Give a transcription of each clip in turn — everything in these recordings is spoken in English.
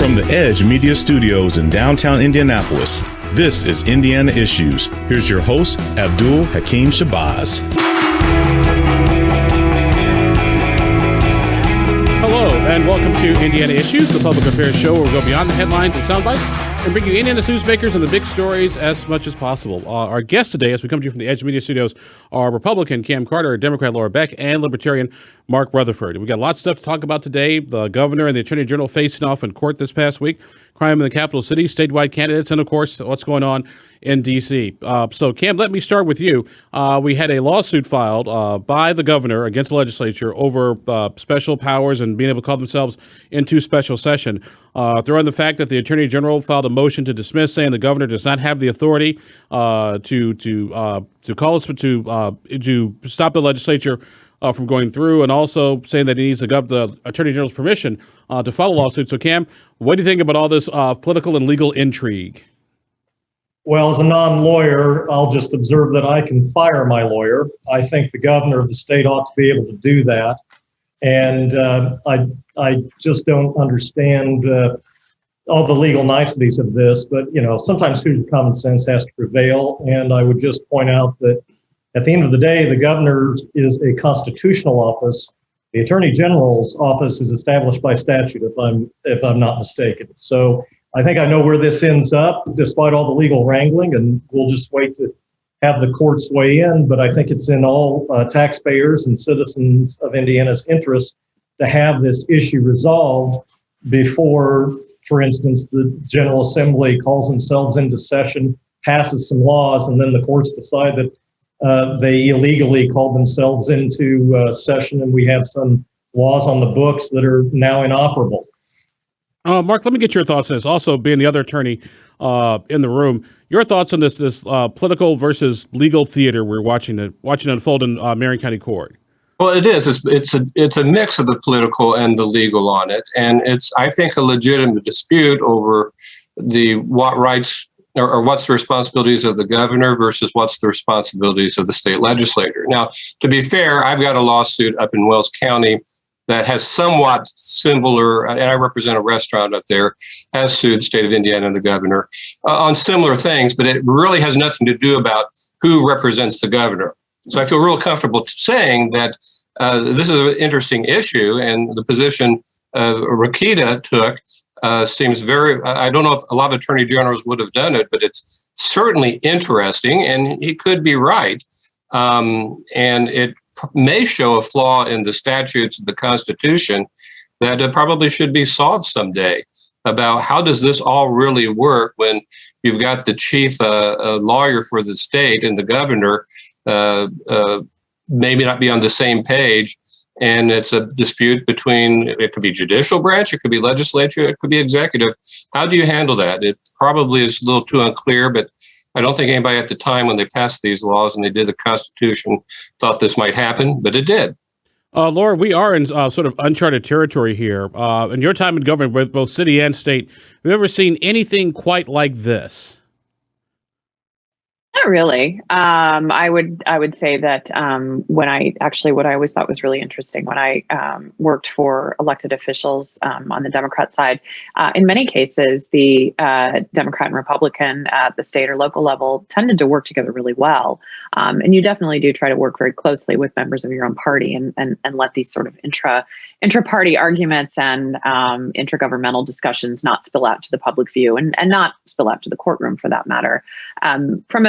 From the Edge Media Studios in downtown Indianapolis, this is Indiana Issues. Here's your host, Abdul Hakim Shabazz. Hello, and welcome to Indiana Issues, the public affairs show where we go beyond the headlines and sound bites and bring you Indiana's newsmakers and the big stories as much as possible. Our guests today, as we come to you from the Edge Media Studios, are Republican Cam Carter, Democrat Lara Beck, and Libertarian Mark Rutherford. We've got lots of stuff to talk about today. The governor and the attorney general facing off in court this past week, crime in the capital city, statewide candidates, and, of course, what's going on in D.C. So, Cam, let me start with you. We had a lawsuit filed by the governor against the legislature over special powers and being able to call themselves into special session. Throwing the fact that the attorney general filed a motion to dismiss, saying the governor does not have the authority to call us to stop the legislature from going through, and also saying that he needs the attorney general's permission to file a lawsuit. So, Cam, what do you think about all this political and legal intrigue? Well, as a non-lawyer, I'll just observe that I can fire my lawyer. I think the governor of the state ought to be able to do that. And I just don't understand all the legal niceties of this. But, sometimes common sense has to prevail. And I would just point out that at the end of the day, the governor is a constitutional office. The attorney general's office is established by statute, if I'm not mistaken. So I think I know where this ends up, despite all the legal wrangling, and we'll just wait to have the courts weigh in. But I think it's in all taxpayers and citizens of Indiana's interest to have this issue resolved before, for instance, the General Assembly calls themselves into session, passes some laws, and then the courts decide that they illegally called themselves into session, and we have some laws on the books that are now inoperable. Mark, let me get your thoughts on this. Also, being the other attorney in the room, your thoughts on this political versus legal theater we're watching unfold in Marion County Court. Well, it is. It's a mix of the political and the legal on it, and it's, I think, a legitimate dispute over what rights or what's the responsibilities of the governor versus what's the responsibilities of the state legislature. Now, to be fair, I've got a lawsuit up in Wells County that has somewhat similar, and I represent a restaurant up there, has sued the state of Indiana and the governor on similar things, but it really has nothing to do about who represents the governor. So I feel real comfortable saying that this is an interesting issue, and the position Rokita took seems very, I don't know if a lot of attorney generals would have done it, but it's certainly interesting, and he could be right. And it may show a flaw in the statutes of the Constitution that probably should be solved someday about how does this all really work when you've got the chief lawyer for the state and the governor maybe not be on the same page, and it's a dispute between, it could be judicial branch, it could be legislature, it could be executive. How do you handle that? It probably is a little too unclear, but I don't think anybody at the time when they passed these laws and they did the Constitution thought this might happen, but it did. Lara, we are in sort of uncharted territory here. In your time in government, with both city and state, have you ever seen anything quite like this? Not really. I would say that what I always thought was really interesting when I worked for elected officials on the Democrat side, in many cases, the Democrat and Republican at the state or local level tended to work together really well. And you definitely do try to work very closely with members of your own party and let these sort of intra-party arguments and intergovernmental discussions not spill out to the public view and not spill out to the courtroom for that matter. From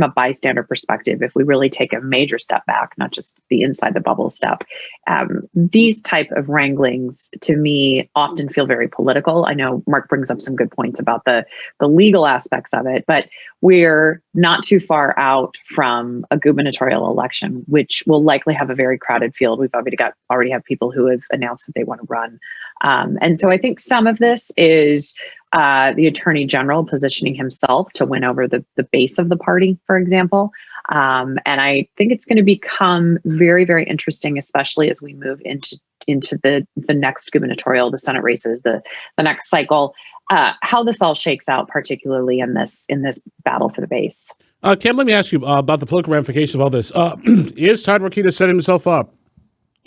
a bystander perspective, if we really take a major step back, not just the inside the bubble step, these type of wranglings to me often feel very political. I know Mark brings up some good points about the legal aspects of it, but we're not too far out from a gubernatorial election, which will likely have a very crowded field. We've already have people who have announced that they want to run. And so I think some of this is the attorney general positioning himself to win over the base of the party, for example. And I think it's going to become very, very interesting, especially as we move into the next gubernatorial, the Senate races, the next cycle, how this all shakes out, particularly in this battle for the base. Cam, let me ask you about the political ramifications of all this. Is Todd Rokita setting himself up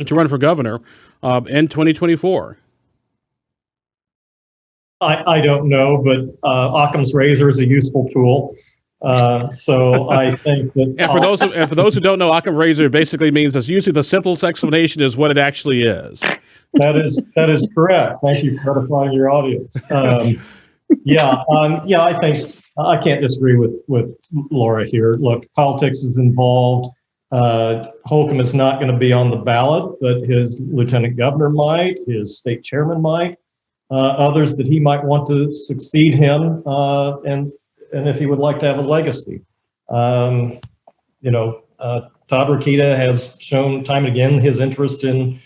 to run for governor in 2024? I don't know, but Occam's razor is a useful tool. So I think that. And for those who don't know, Occam razor basically means that's usually the simplest explanation is what it actually is. That is correct. Thank you for clarifying your audience. I think I can't disagree with Lara here. Look, politics is involved. Holcomb is not going to be on the ballot, but his lieutenant governor might, his state chairman might, others that he might want to succeed him, and if he would like to have a legacy. Todd Rokita has shown time and again his interest in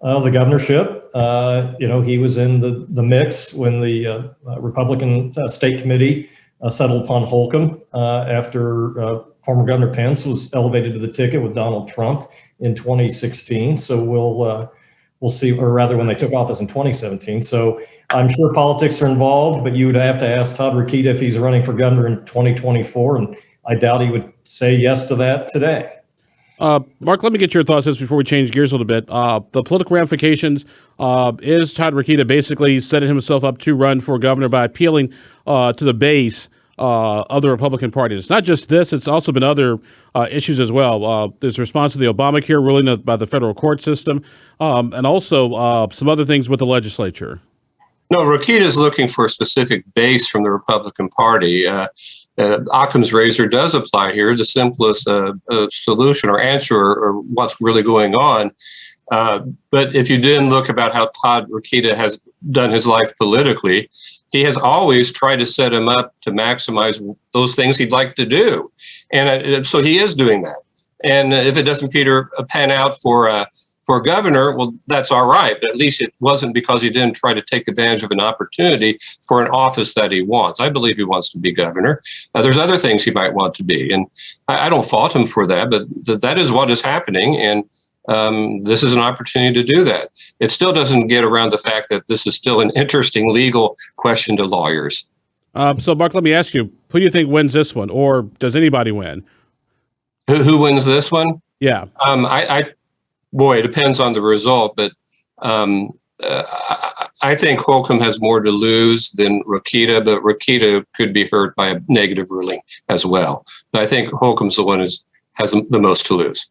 the governorship. He was in the mix when the Republican State Committee settled upon Holcomb after former Governor Pence was elevated to the ticket with Donald Trump in 2016. So we'll see, or rather when they took office in 2017. So I'm sure politics are involved, but you would have to ask Todd Rokita if he's running for governor in 2024, and I doubt he would say yes to that today. Mark, let me get your thoughts just before we change gears a little bit. The political ramifications, is Todd Rokita basically setting himself up to run for governor by appealing to the base of the Republican Party? It's not just this, it's also been other issues as well. There's a response to the Obamacare ruling by the federal court system, and also some other things with the legislature. No, Rokita is looking for a specific base from the Republican Party. Occam's razor does apply here. The simplest solution or answer or what's really going on. But if you didn't look about how Todd Rokita has done his life politically, he has always tried to set him up to maximize those things he'd like to do. And so he is doing that. And if it doesn't pan out for governor, well, that's all right. But at least it wasn't because he didn't try to take advantage of an opportunity for an office that he wants. I believe he wants to be governor. There's other things he might want to be. And I don't fault him for that, but that is what is happening. And this is an opportunity to do that. It still doesn't get around the fact that this is still an interesting legal question to lawyers. So, Mark, let me ask you, who do you think wins this one? Or does anybody win? Who wins this one? Yeah. Boy, it depends on the result, but I think Holcomb has more to lose than Rokita, but Rokita could be hurt by a negative ruling as well. But I think Holcomb's the one who has the most to lose.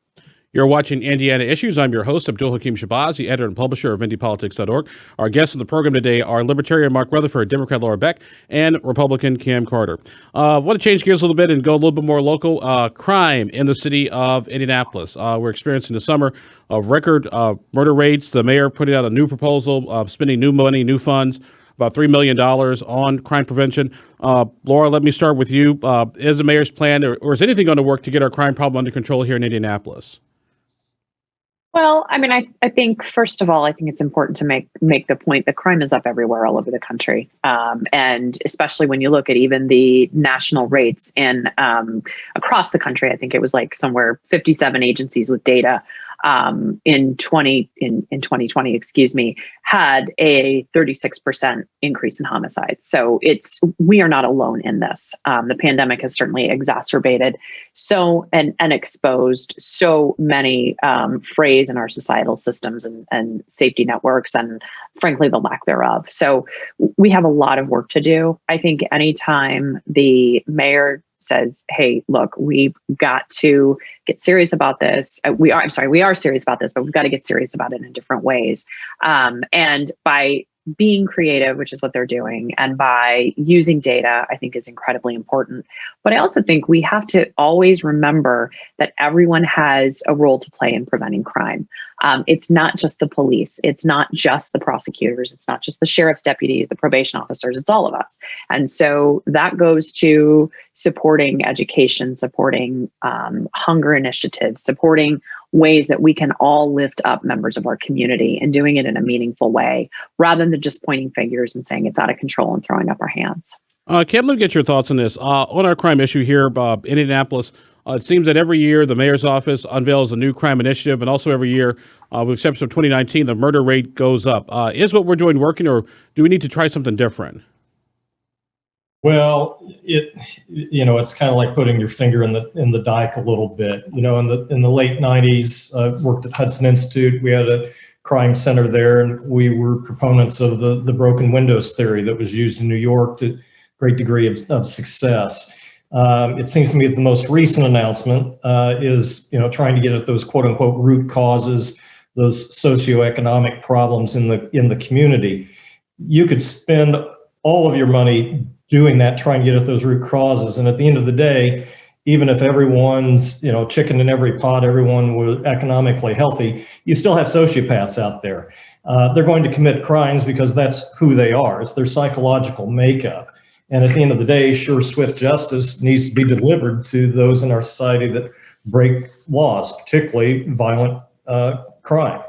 You're watching Indiana Issues. I'm your host, Abdul Hakim Shabazz, the editor and publisher of IndyPolitics.org. Our guests on the program today are Libertarian Mark Rutherford, Democrat Lara Beck, and Republican Cam Carter. I want to change gears a little bit and go a little bit more local. Crime in the city of Indianapolis. We're experiencing the summer of record murder rates. The mayor putting out a new proposal, spending new money, new funds, about $3 million on crime prevention. Lara, let me start with you. Is the mayor's plan, or is anything going to work to get our crime problem under control here in Indianapolis? Well, I mean, I think, first of all, I think it's important to make the point that crime is up everywhere all over the country. And especially when you look at even the national rates in across the country, I think it was like somewhere 57 agencies with data in 2020, excuse me, had a 36% increase in homicides. So we are not alone in this. The pandemic has certainly exacerbated and exposed so many frays in our societal systems and safety networks, and frankly, the lack thereof. So we have a lot of work to do. I think anytime the mayor says, hey, look, we've got to get serious about this. We are serious about this, but we've got to get serious about it in different ways. And by being creative, which is what they're doing, and by using data, I think is incredibly important. But I also think we have to always remember that everyone has a role to play in preventing crime. It's not just the police. It's not just the prosecutors. It's not just the sheriff's deputies, the probation officers. It's all of us. And so that goes to supporting education, supporting hunger initiatives, supporting ways that we can all lift up members of our community and doing it in a meaningful way, rather than just pointing fingers and saying it's out of control and throwing up our hands. Cam, let me get your thoughts on this. On our crime issue here, in Indianapolis, it seems that every year the mayor's office unveils a new crime initiative, and also every year, with exception of 2019, the murder rate goes up. Is what we're doing working, or do we need to try something different? Well, it's kind of like putting your finger in the dike a little bit. In the late 90s, worked at Hudson Institute. We had a crime center there, and we were proponents of the broken windows theory that was used in New York to a great degree of success. It seems to me that the most recent announcement is, trying to get at those quote unquote root causes, those socioeconomic problems in the community. You could spend all of your money doing that, trying to get at those root causes. And at the end of the day, even if everyone's, chicken in every pot, everyone was economically healthy, you still have sociopaths out there. They're going to commit crimes because that's who they are. It's their psychological makeup. And at the end of the day, sure, swift justice needs to be delivered to those in our society that break laws, particularly violent crime.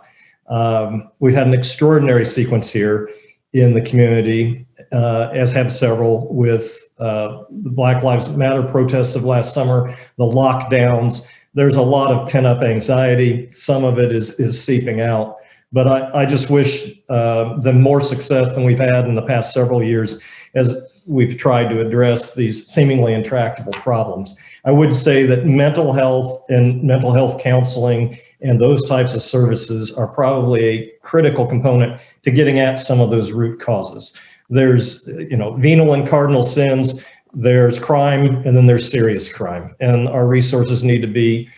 We've had an extraordinary sequence here in the community, as have several, with the Black Lives Matter protests of last summer, the lockdowns. There's a lot of pent-up anxiety. Some of it is seeping out. But I just wish them more success than we've had in the past several years as we've tried to address these seemingly intractable problems. I would say that mental health and mental health counseling and those types of services are probably a critical component to getting at some of those root causes. There's, venal and cardinal sins, there's crime, and then there's serious crime. And our resources need to be,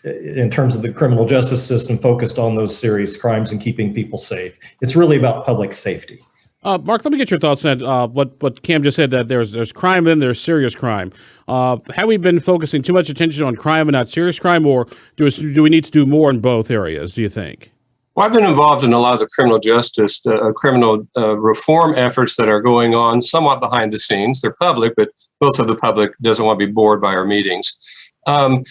in terms of the criminal justice system, focused on those serious crimes and keeping people safe. It's really about public safety. Mark, let me get your thoughts on what Cam just said, that there's crime and there's serious crime. Have we been focusing too much attention on crime and not serious crime, or do we need to do more in both areas, do you think? Well, I've been involved in a lot of the criminal justice, criminal reform efforts that are going on somewhat behind the scenes. They're public, but most of the public doesn't want to be bored by our meetings. I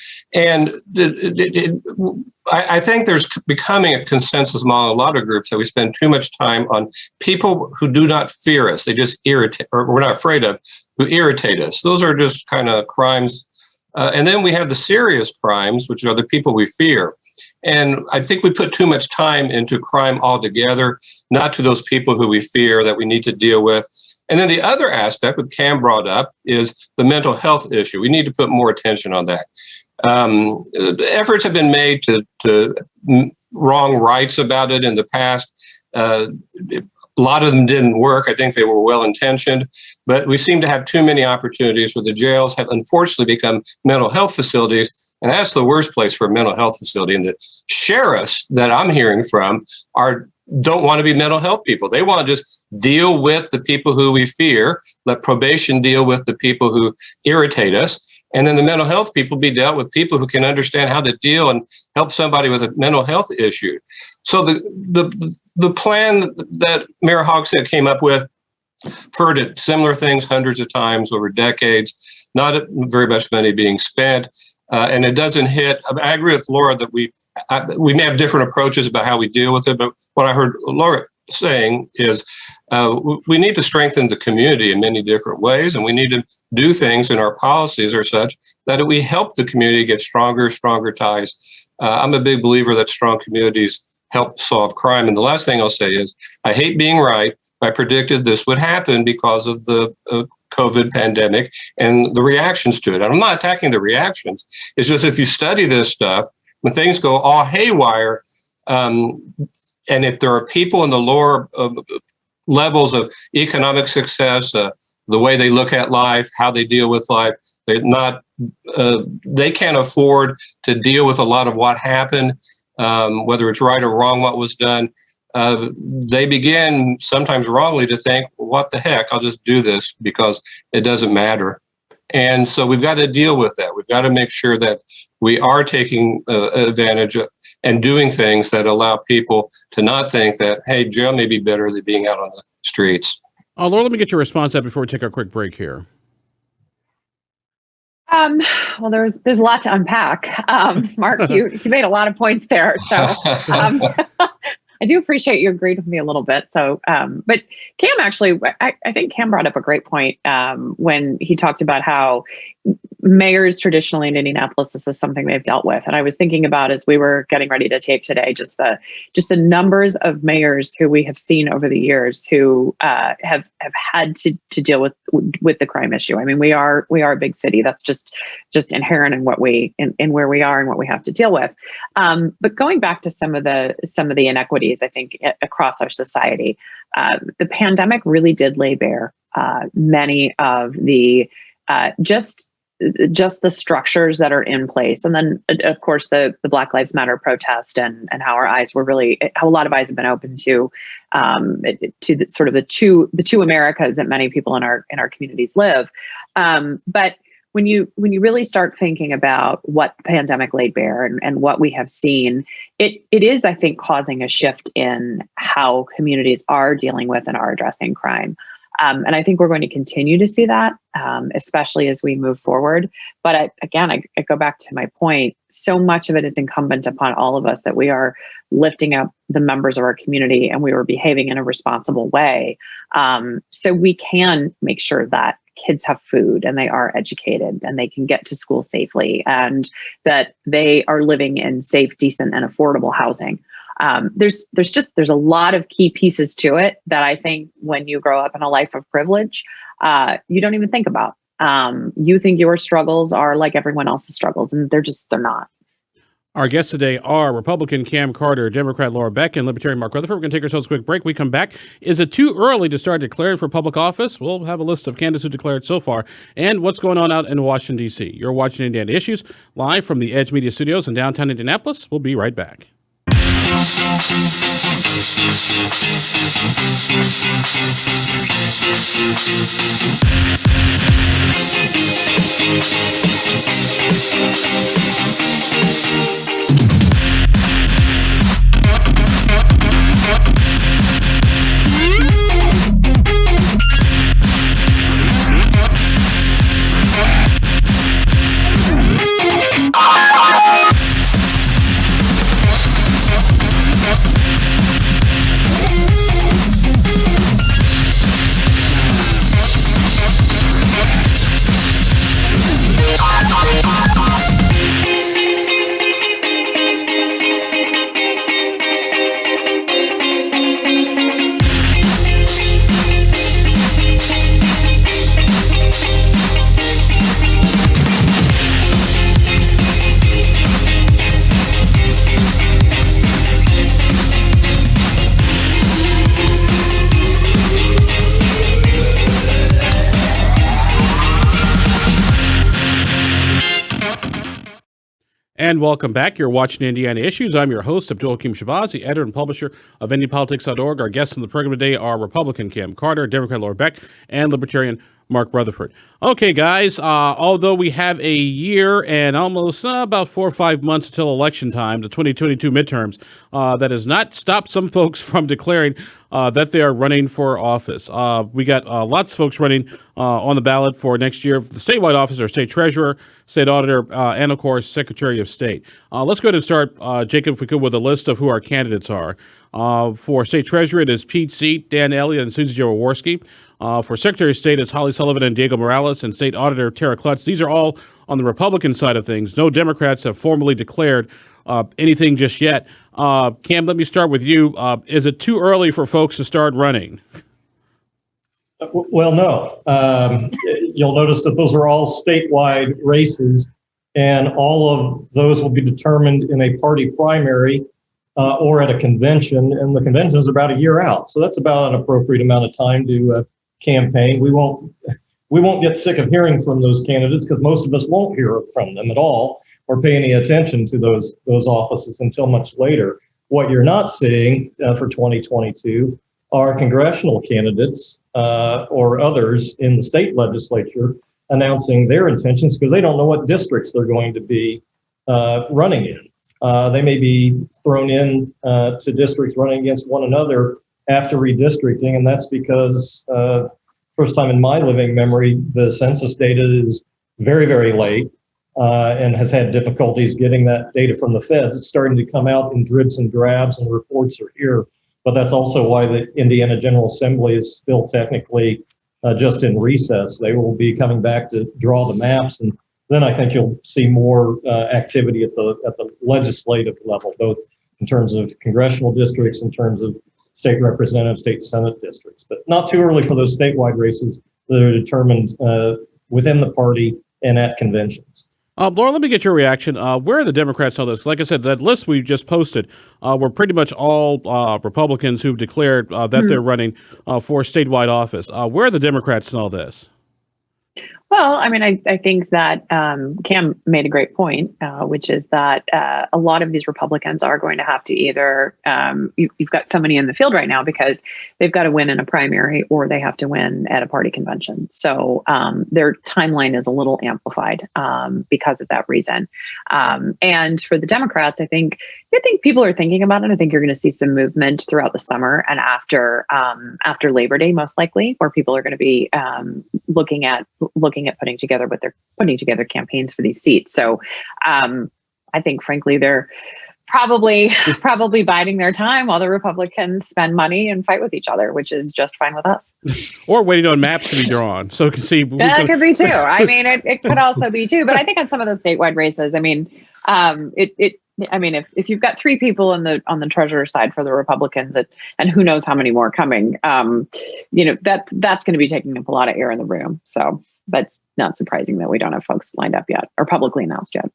think there's becoming a consensus among a lot of groups that we spend too much time on people who do not fear us. They just irritate, or we're not afraid of, who irritate us. Those are just kind of crimes. And then we have the serious crimes, which are the people we fear. And I think we put too much time into crime altogether, not to those people who we fear that we need to deal with. And then the other aspect, which Cam brought up, is the mental health issue. We need to put more attention on that. Efforts have been made to wrong rights about it in the past. A lot of them didn't work. I think they were well-intentioned, but we seem to have too many opportunities where the jails have unfortunately become mental health facilities. And that's the worst place for a mental health facility. And the sheriffs that I'm hearing from don't want to be mental health people. They want to just deal with the people who we fear, let probation deal with the people who irritate us, and then the mental health people be dealt with people who can understand how to deal and help somebody with a mental health issue. So the plan that Mayor Hogshead came up with, heard it, similar things hundreds of times over decades, not very much money being spent. And it doesn't hit. I agree with Lara that we may have different approaches about how we deal with it. But what I heard Lara saying is we need to strengthen the community in many different ways. And we need to do things in our policies are such that we help the community get stronger ties. I'm a big believer that strong communities help solve crime. And the last thing I'll say is I hate being right. I predicted this would happen because of the COVID pandemic and the reactions to it. And I'm not attacking the reactions. It's just if you study this stuff, when things go all haywire, and if there are people in the lower levels of economic success, the way they look at life, how they deal with life, they can't afford to deal with a lot of what happened, whether it's right or wrong what was done. They begin sometimes wrongly to think, what the heck, I'll just do this because it doesn't matter. And so we've got to deal with that. We've got to make sure that we are taking advantage of and doing things that allow people to not think that, hey, jail may be better than being out on the streets. Laura, let me get your response to that before we take our quick break here. Well, there's a lot to unpack. Mark, you made a lot of points there. So I do appreciate you agreed with me a little bit. So, but Cam actually, I think Cam brought up a great point when he talked about how mayors traditionally in Indianapolis, this is something they've dealt with. And I was thinking about, as we were getting ready to tape today, just the numbers of mayors who we have seen over the years who have had to deal with the crime issue. I mean, we are a big city. That's just inherent in what in where we are and what we have to deal with. But going back to some of the inequities, I think across our society, the pandemic really did lay bare many of the just the structures that are in place. And then, of course, the Black Lives Matter protest and how a lot of eyes have been open to the two Americas that many people in our communities live. But when you really start thinking about what the pandemic laid bare and what we have seen, it is, I think, causing a shift in how communities are dealing with and are addressing crime. And I think we're going to continue to see that, especially as we move forward. But I go back to my point. So much of it is incumbent upon all of us that we are lifting up the members of our community and we are behaving in a responsible way. So we can make sure that kids have food and they are educated and they can get to school safely and that they are living in safe, decent, and affordable housing. There's a lot of key pieces to it that I think when you grow up in a life of privilege, you don't even think about. You think your struggles are like everyone else's struggles, and they're not. Our guests today are Republican Cam Carter, Democrat Lara Beck, and Libertarian Mark Rutherford. We're going to take ourselves a quick break. We come back. Is it too early to start declaring for public office? We'll have a list of candidates who declared so far and what's going on out in Washington, D.C. You're watching Indiana Issues live from the Edge Media Studios in downtown Indianapolis. We'll be right back. And welcome back. You're watching Indiana Issues. I'm your host, Abdul Hakim Shabazz, the editor and publisher of IndiaPolitics.org. Our guests on the program today are Republican Cam Carter, Democrat Lara Beck, and Libertarian Mark Rutherford. Okay, guys, although we have a year and almost about 4 or 5 months until election time, the 2022 midterms, that has not stopped some folks from declaring that they are running for office. We got lots of folks running on the ballot for next year. The statewide office are state treasurer, state auditor, and, of course, secretary of state. Let's go ahead and start, Jacob, if we could, with a list of who our candidates are. For state treasurer, it is Pete Seat, Dan Elliott, and Susie Jaworski. For Secretary of State, it's Holly Sullivan and Diego Morales, and State Auditor Tara Klutz. These are all on the Republican side of things. No Democrats have formally declared anything just yet. Cam, let me start with you. Is it too early for folks to start running? Well, no. You'll notice that those are all statewide races, and all of those will be determined in a party primary or at a convention, and the convention is about a year out. So that's about an appropriate amount of time to campaign. We won't get sick of hearing from those candidates because most of us won't hear from them at all or pay any attention to those offices until much later. What you're not seeing for 2022 are congressional candidates or others in the state legislature announcing their intentions because they don't know what districts they're going to be running in. They may be thrown in to districts running against one another after redistricting, and that's because first time in my living memory, the census data is very, very late and has had difficulties getting that data from the feds. It's starting to come out in dribs and drabs, and reports are here. But that's also why the Indiana General Assembly is still technically just in recess. They will be coming back to draw the maps and then I think you'll see more activity at the legislative level, both in terms of congressional districts, in terms of state representative, state senate districts, but not too early for those statewide races that are determined within the party and at conventions. Laura, let me get your reaction. Where are the Democrats on this? Like I said, that list we just posted were pretty much all Republicans who've declared that they're running for statewide office. Where are the Democrats in all this? Well, I mean, I think that Cam made a great point, which is that a lot of these Republicans are going to have to either, you've got so many in the field right now because they've got to win in a primary or they have to win at a party convention. So their timeline is a little amplified because of that reason. And for the Democrats, I think people are thinking about it. I think you're going to see some movement throughout the summer and after Labor Day, most likely, where people are going to be looking at putting together campaigns for these seats. So I think, frankly, they're probably biding their time while the Republicans spend money and fight with each other, which is just fine with us. Or waiting on maps to be drawn so we can see. That could be too. I mean, it could also be too. But I think on some of those statewide races, I mean, if you've got three people on the treasurer side for the Republicans, and who knows how many more coming, that's going to be taking up a lot of air in the room. So, but not surprising that we don't have folks lined up yet or publicly announced yet.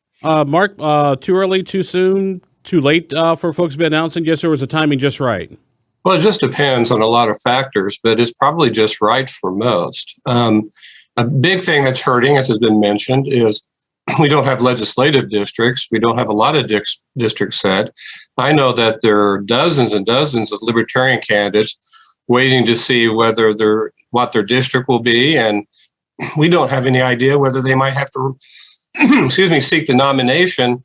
Mark, too early, too soon, too late for folks to be announcing? Yes, or was the timing just right? Well, it just depends on a lot of factors, but it's probably just right for most. A big thing that's hurting, as has been mentioned, is we don't have legislative districts. We don't have a lot of districts set. I know that there are dozens and dozens of Libertarian candidates waiting to see what their district will be, and we don't have any idea whether they might have to, seek the nomination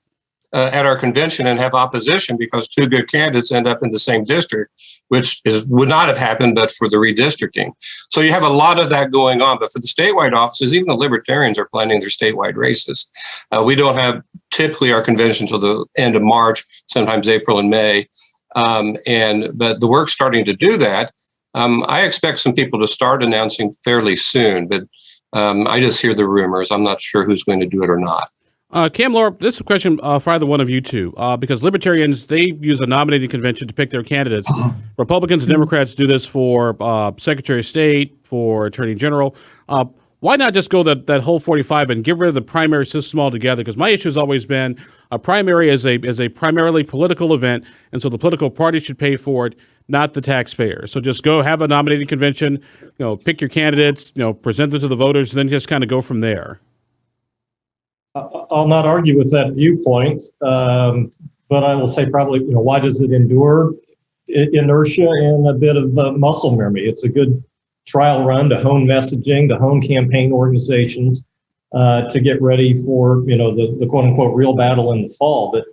at our convention and have opposition because two good candidates end up in the same district, which would not have happened but for the redistricting. So you have a lot of that going on. But for the statewide offices, even the Libertarians are planning their statewide races. We don't have typically our convention until the end of March, sometimes April and May. But the work's starting to do that. I expect some people to start announcing fairly soon, but I just hear the rumors. I'm not sure who's going to do it or not. Cam, Laura, this is a question for either one of you two, because Libertarians, they use a nominating convention to pick their candidates. Republicans and Democrats do this for Secretary of State, for Attorney General. Why not just go that whole 45 and get rid of the primary system altogether? Because my issue has always been a primary is a primarily political event, and so the political party should pay for it, not the taxpayer. So just go have a nominating convention, pick your candidates, present them to the voters, and then just kind of go from there. I'll not argue with that viewpoint, but I will say probably, why does it endure? Inertia and a bit of muscle memory. It's a good trial run to hone messaging, to hone campaign organizations, to get ready for, the quote unquote real battle in the fall. But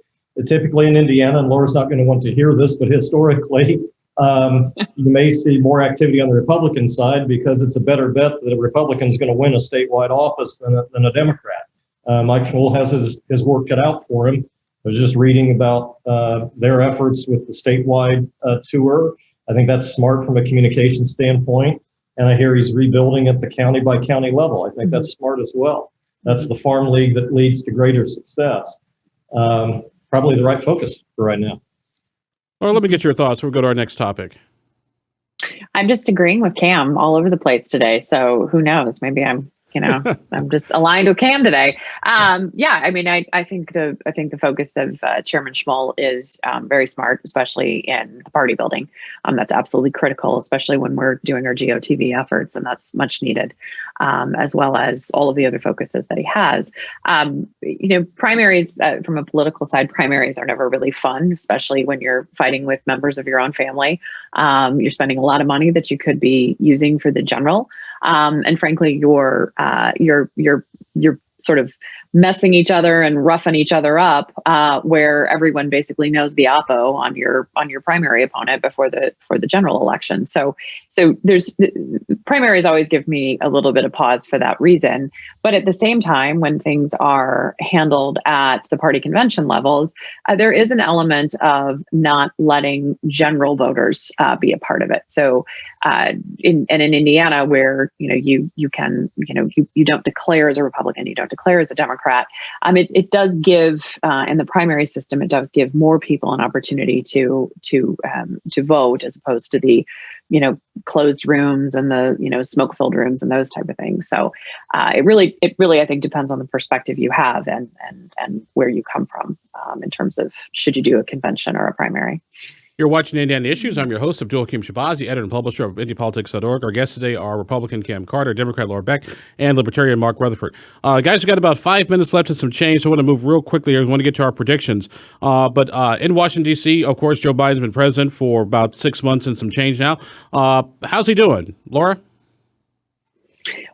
typically in Indiana, and Laura's not going to want to hear this, but historically, you may see more activity on the Republican side because it's a better bet that a Republican is going to win a statewide office than a Democrat. Mike Schmuel has his work cut out for him. I was just reading about their efforts with the statewide tour. I think that's smart from a communication standpoint. And I hear he's rebuilding at the county by county level. I think that's smart as well. That's the farm league that leads to greater success. Probably the right focus for right now. Well, let me get your thoughts. We'll go to our next topic. I'm just agreeing with Cam all over the place today. So who knows? Maybe I'm just aligned with Cam today. I think the focus of Chairman Schmuel is very smart, especially in the party building. That's absolutely critical, especially when we're doing our GOTV efforts, and that's much needed, as well as all of the other focuses that he has. Primaries from a political side, primaries are never really fun, especially when you're fighting with members of your own family. You're spending a lot of money that you could be using for the general. And frankly, you're sort of messing each other and roughing each other up, where everyone basically knows the oppo on your primary opponent before the general election. So there's primaries always give me a little bit of pause for that reason. But at the same time, when things are handled at the party convention levels, there is an element of not letting general voters be a part of it. So in Indiana, where you don't declare as a Republican, you don't declare as a Democrat, it does give in the primary system, it does give more people an opportunity to vote, as opposed to the closed rooms and the smoke-filled rooms and those type of things. So it really I think depends on the perspective you have and where you come from in terms of should you do a convention or a primary. You're watching Indiana Issues. I'm your host, Abdul Hakim Shabazi, editor and publisher of IndyPolitics.org. Our guests today are Republican Cam Carter, Democrat Lara Beck, and Libertarian Mark Rutherford. Guys, we've got about 5 minutes left and some change, so I want to move real quickly here. I want to get to our predictions. But in Washington, D.C., of course, Joe Biden's been president for about 6 months and some change now. How's he doing? Lara?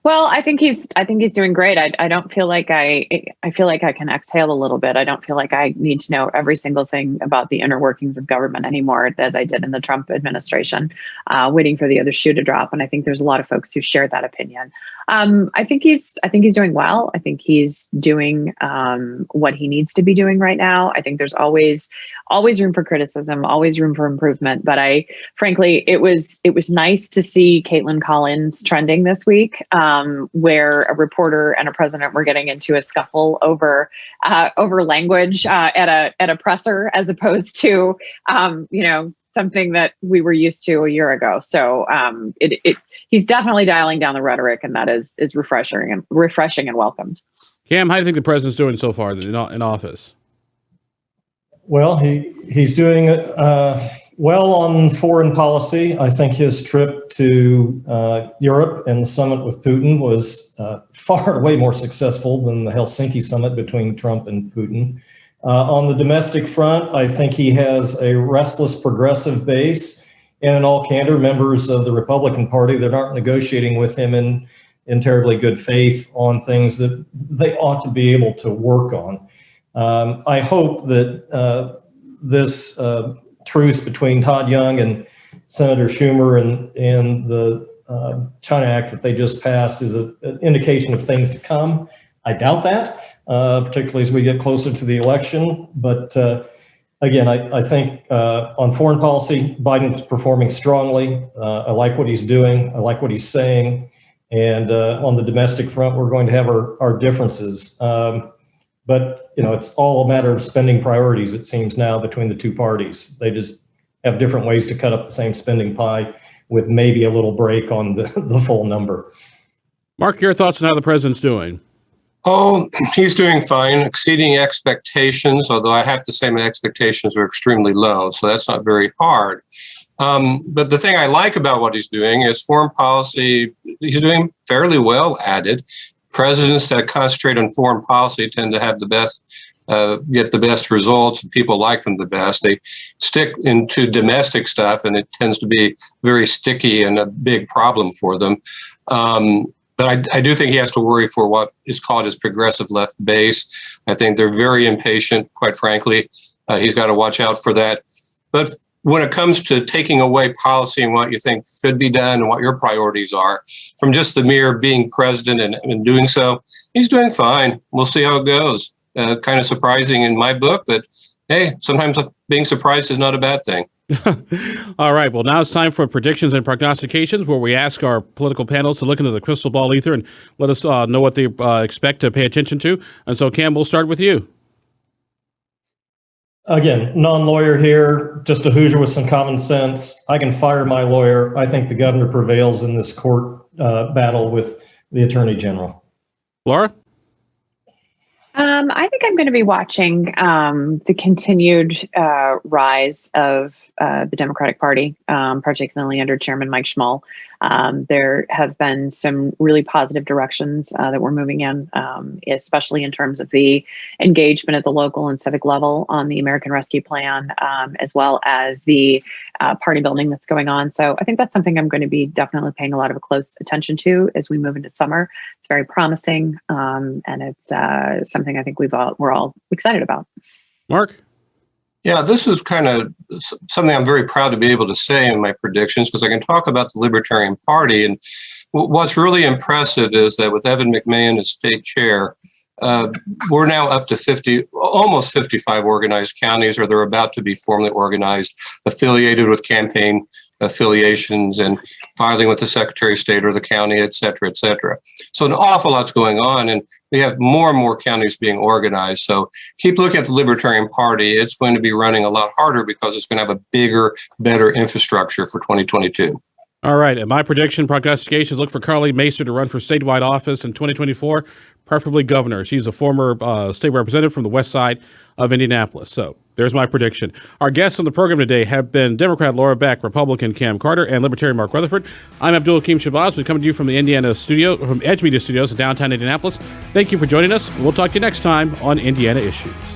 Well, I think he's doing great. I don't feel like I feel like I can exhale a little bit. I don't feel like I need to know every single thing about the inner workings of government anymore, as I did in the Trump administration, waiting for the other shoe to drop. And I think there's a lot of folks who share that opinion. I think he's doing well. I think he's doing what he needs to be doing right now. I think there's always room for criticism, always room for improvement. But frankly, it was nice to see Caitlin Collins trending this week, where a reporter and a president were getting into a scuffle over language at a presser, as opposed to something that we were used to a year ago. So he's definitely dialing down the rhetoric, and that is refreshing and welcomed. Cam, how do you think the president's doing so far in office? Well, he's doing well on foreign policy. I think his trip to Europe and the summit with Putin was far way more successful than the Helsinki summit between Trump and Putin. On the domestic front, I think he has a restless progressive base, and in all candor, members of the Republican Party that aren't negotiating with him in terribly good faith on things that they ought to be able to work on. I hope that this truce between Todd Young and Senator Schumer and the China Act that they just passed is an indication of things to come. I doubt that, particularly as we get closer to the election. But again, I think on foreign policy, Biden's performing strongly. I like what he's doing. I like what he's saying. And on the domestic front, we're going to have our differences. But it's all a matter of spending priorities, it seems now, between the two parties. They just have different ways to cut up the same spending pie, with maybe a little break on the full number. Mark, your thoughts on how the president's doing? Oh, he's doing fine, exceeding expectations, although I have to say my expectations are extremely low, so that's not very hard. But the thing I like about what he's doing is foreign policy. He's doing fairly well at it. Presidents that concentrate on foreign policy tend to have the best, get the best results, and people like them the best. They stick into domestic stuff, and it tends to be very sticky and a big problem for them. But I do think he has to worry for what is called his progressive left base. I think they're very impatient, quite frankly. He's got to watch out for that. But when it comes to taking away policy and what you think should be done and what your priorities are, from just the mere being president and doing so, he's doing fine. We'll see how it goes. Kind of surprising in my book, but hey, sometimes being surprised is not a bad thing. All right. Well, now it's time for predictions and prognostications, where we ask our political panels to look into the crystal ball ether and let us know what they expect to pay attention to. And so, Cam, we'll start with you. Again, non-lawyer here, just a Hoosier with some common sense. I can fire my lawyer. I think the governor prevails in this court battle with the attorney general. Lara? I think I'm going to be watching the continued rise of the Democratic Party, particularly under Chairman Mike Schmull. There have been some really positive directions that we're moving in, especially in terms of the engagement at the local and civic level on the American Rescue Plan, as well as the party building that's going on. So I think that's something I'm going to be definitely paying a lot of close attention to as we move into summer. It's very promising, and it's something I think we're all excited about. Mark? Yeah, this is kind of something I'm very proud to be able to say in my predictions, because I can talk about the Libertarian Party. And what's really impressive is that with Evan McMahon as state chair, we're now up to almost 55 organized counties, or they're about to be formally organized, affiliated with campaign affiliations and filing with the Secretary of State or the county, et cetera, et cetera. So an awful lot's going on, and we have more and more counties being organized. So keep looking at the Libertarian Party. It's going to be running a lot harder because it's going to have a bigger, better infrastructure for 2022. All right. And my prediction, prognostications, look for Carly Macer to run for statewide office in 2024, preferably governor. She's a former state representative from the west side of Indianapolis. So there's my prediction. Our guests on the program today have been Democrat Lara Beck, Republican Cam Carter, and Libertarian Mark Rutherford. I'm Abdul Hakim Shabazz. We're coming to you from the from Edge Media Studios in downtown Indianapolis. Thank you for joining us. We'll talk to you next time on Indiana Issues.